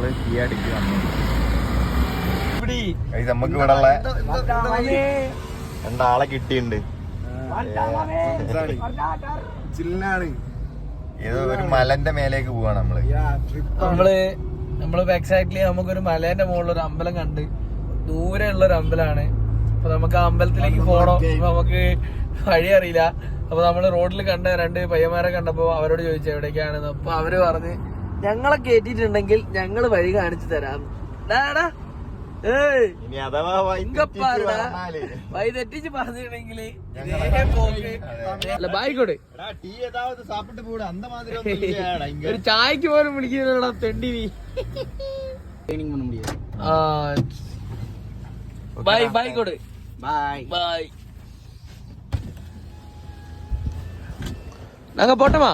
നമ്മള് കീ അടിക്ക് വന്നു. നമുക്ക് ഇവിടെ ഉള്ള രണ്ടാളെ കിട്ടിയിട്ടുണ്ട്. ഏതോ ഒരു മലന്റെ മേലേക്ക് പോവാണ് നമ്മള് എക്സാക്ട്ലി നമുക്കൊരു മലേന്റെ മുകളിൽ ഒരു അമ്പലം കണ്ട്, ദൂരെ ഉള്ള ഒരു അമ്പലമാണ്. അപ്പൊ നമുക്ക് ആ അമ്പലത്തിലേക്ക് പോകണം. നമുക്ക് വഴി അറിയില്ല. അപ്പൊ നമ്മള് റോഡിൽ കണ്ട രണ്ട് പയ്യന്മാരെ കണ്ടപ്പോ അവരോട് ചോദിച്ചു എവിടേക്കാണെന്ന്. അപ്പൊ അവര് പറഞ്ഞ് ഞങ്ങളെ കേട്ടിട്ടുണ്ടെങ്കിൽ ഞങ്ങള് വഴി കാണിച്ചു തരാം. വഴി തെറ്റിച്ച് പറഞ്ഞിട്ടുണ്ടെങ്കില് ബായിക്കോട്ടെ ഒരു ചായക്ക് പോലും വിളിക്കുന്നുണ്ടാ തെണ്ടി നീ. ബൈ ബായിക്കോട്ടെ ബൈ ബൈ. நாங்க போட்டோமா?